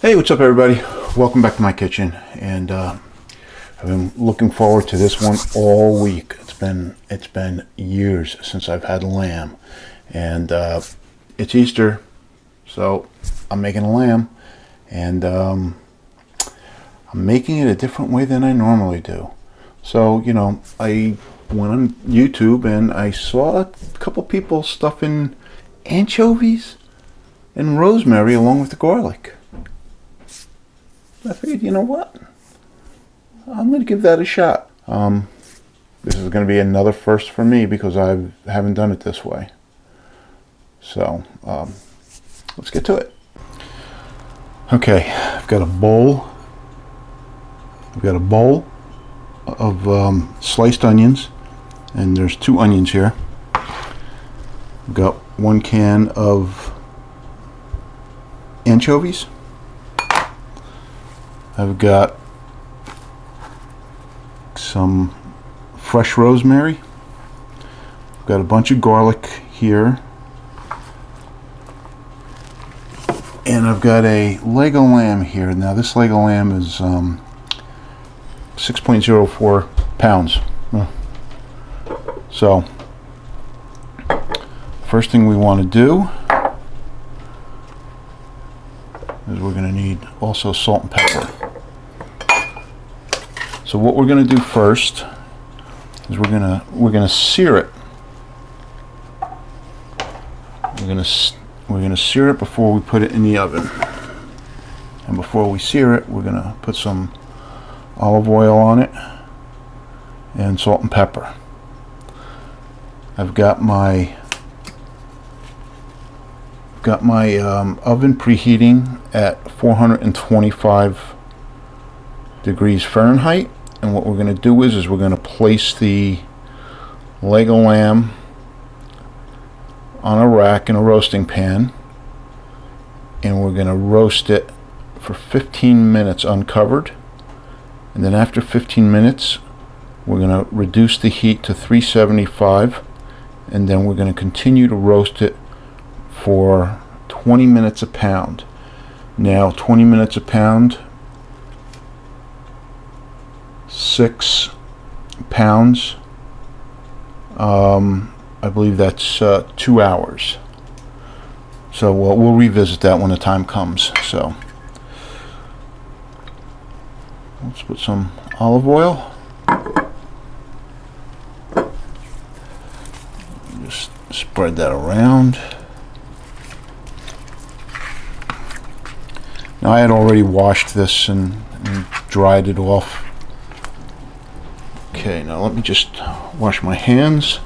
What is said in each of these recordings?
Hey, what's up everybody? Welcome back to my kitchen, and I've been looking forward to this one all week. It's been years since I've had lamb, and it's Easter, so I'm making a lamb, and I'm making it a different way than I normally do. So, you know, I went on YouTube and I saw a couple people stuffing anchovies and rosemary along with the garlic. I figured, you know what? I'm going to give that a shot. This is going to be another first for me because I haven't done it this way. So, let's get to it. Okay, I've got a bowl. I've got a bowl of sliced onions, and there's 2 onions here. I've got 1 can of anchovies. I've got some fresh rosemary. I've got a bunch of garlic here. And I've got a leg of lamb here. Now this leg of lamb is 6.04 pounds. So, first thing we want to do is we're going to need also salt and pepper. So what we're going to do first is we're going to sear it. We're going to sear it before we put it in the oven. And before we sear it, we're going to put some olive oil on it and salt and pepper. I've got my oven preheating at 425 degrees Fahrenheit, and what we're going to do is we're going to place the leg of lamb on a rack in a roasting pan, and we're going to roast it for 15 minutes uncovered, and then after 15 minutes we're going to reduce the heat to 375, and then we're going to continue to roast it for 20 minutes a pound. Now 20 minutes a pound, 6 pounds, I believe that's 2 hours. So we'll revisit that when the time comes. So let's put some olive oil. Just spread that around. Now I had already washed this and dried it off. Okay, now let me just wash my hands.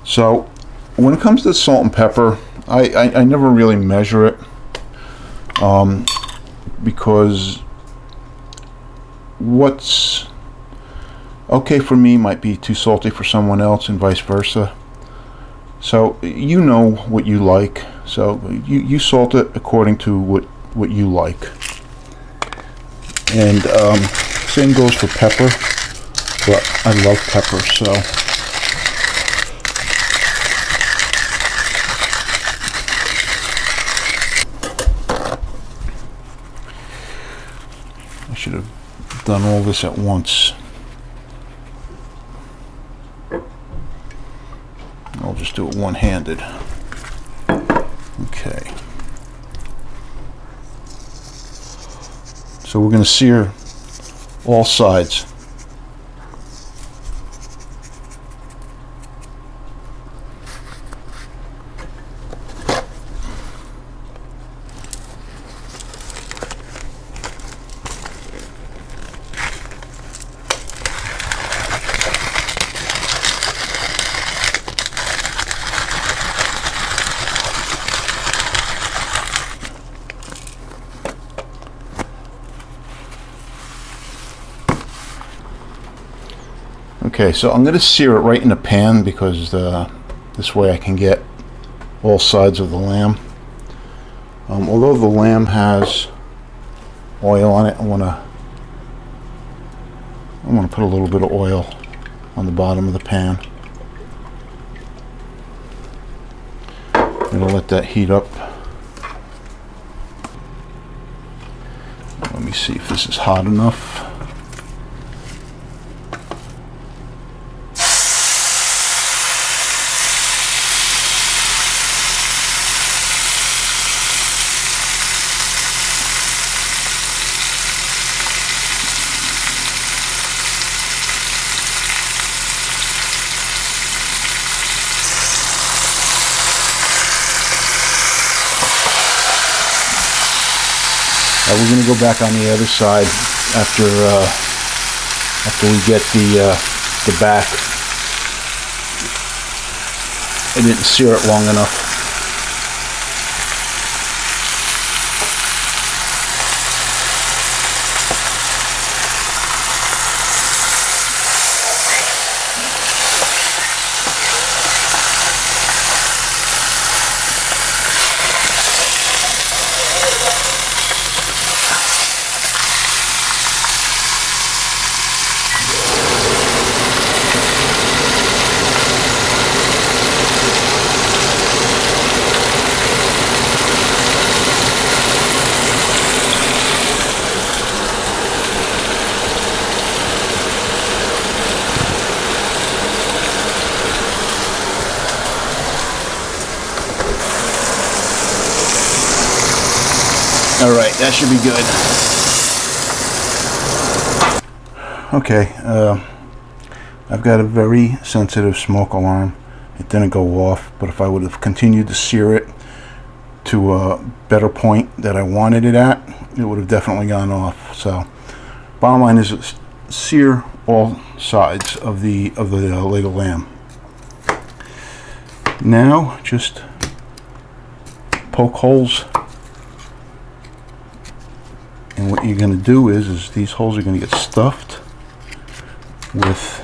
So when it comes to salt and pepper, I never really measure it, because what's okay for me might be too salty for someone else, and vice versa. So you know what you like, so you salt it according to what you like. And same goes for pepper, but I love pepper, so I should have done all this at once. I'll just do it one-handed. Okay. So we're going to sear all sides. Okay, so I'm going to sear it right in the pan because this way I can get all sides of the lamb. Although the lamb has oil on it, I want to put a little bit of oil on the bottom of the pan. I'm going to let that heat up. Let me see if this is hot enough. We're going to go back on the other side after we get the back. I didn't sear it long enough. All right, that should be good. Okay, I've got a very sensitive smoke alarm. It didn't go off, but if I would have continued to sear it to a better point that I wanted it at, it would have definitely gone off. So, bottom line is sear all sides of the leg of lamb. Now, just poke holes. And what you're going to do is these holes are going to get stuffed with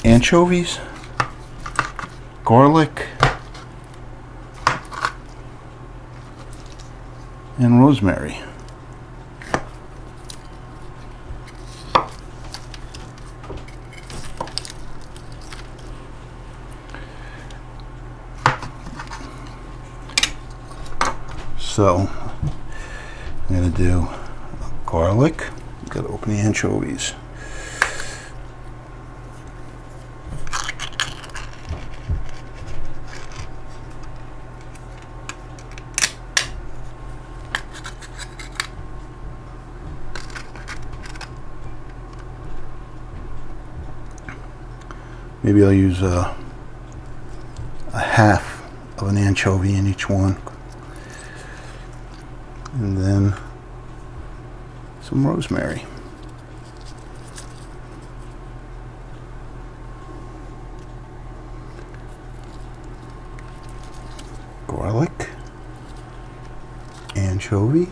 anchovies, garlic, and rosemary. So I'm going to do garlic. Got to open the anchovies. Maybe I'll use a half of an anchovy in each one. And then some rosemary. Garlic, anchovy,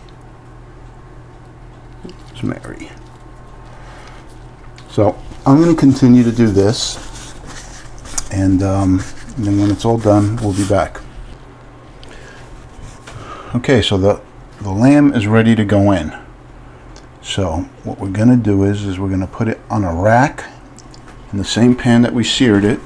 rosemary. So I'm going to continue to do this, and then when it's all done, we'll be back. Okay, so the lamb is ready to go in. So what we're going to do is we're going to put it on a rack in the same pan that we seared it.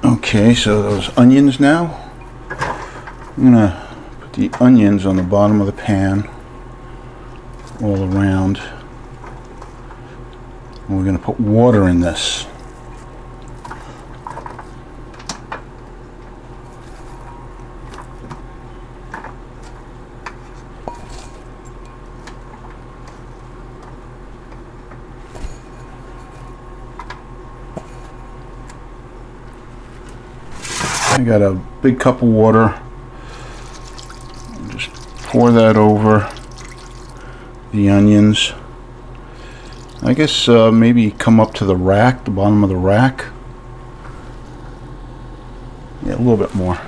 Okay, so those onions now, I'm going to put the onions on the bottom of the pan all around. And we're going to put water in this. I got a big cup of water. Just pour that over the onions. I guess maybe come up to the rack, the bottom of the rack. Yeah, a little bit more.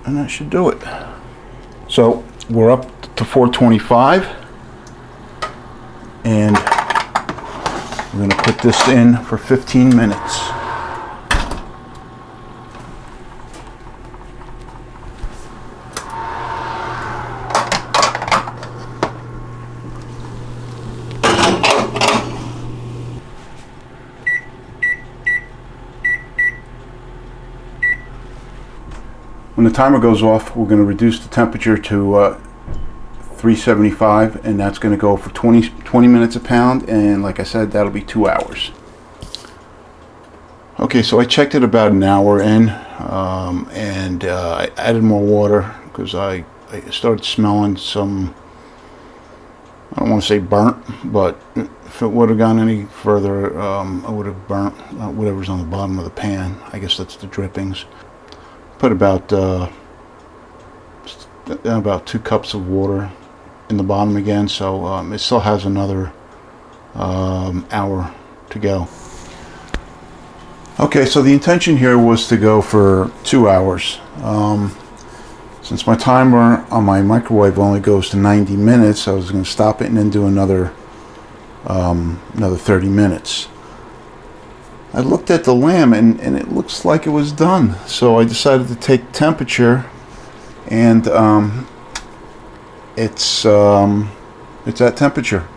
And that should do it. So we're up to 425, and we're going to put this in for 15 minutes. When the timer goes off, we're going to reduce the temperature to 375, and that's going to go for 20 minutes a pound, and like I said, that'll be 2 hours. Okay, so I checked it about an hour in, and I added more water because I started smelling some, I don't want to say burnt, but if it would have gone any further, I would have burnt whatever's on the bottom of the pan. I guess that's the drippings. Put about 2 cups of water in the bottom again, so it still has another hour to go. Okay, so the intention here was to go for 2 hours. Since my timer on my microwave only goes to 90 minutes, I was going to stop it and then do another 30 minutes. I looked at the lamb and it looks like it was done, so I decided to take temperature, and it's at temperature.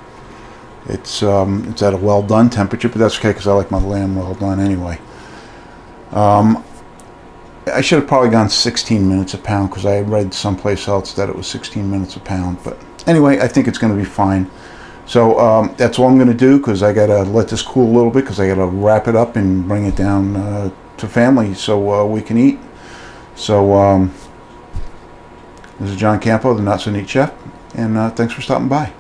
It's at a well done temperature, but that's okay because I like my lamb well done anyway. I should have probably gone 16 minutes a pound because I had read someplace else that it was 16 minutes a pound, but anyway, I think it's going to be fine. So that's all I'm going to do, because I got to let this cool a little bit, because I got to wrap it up and bring it down to family so we can eat. So this is John Campo, the Not So Neat Chef, and thanks for stopping by.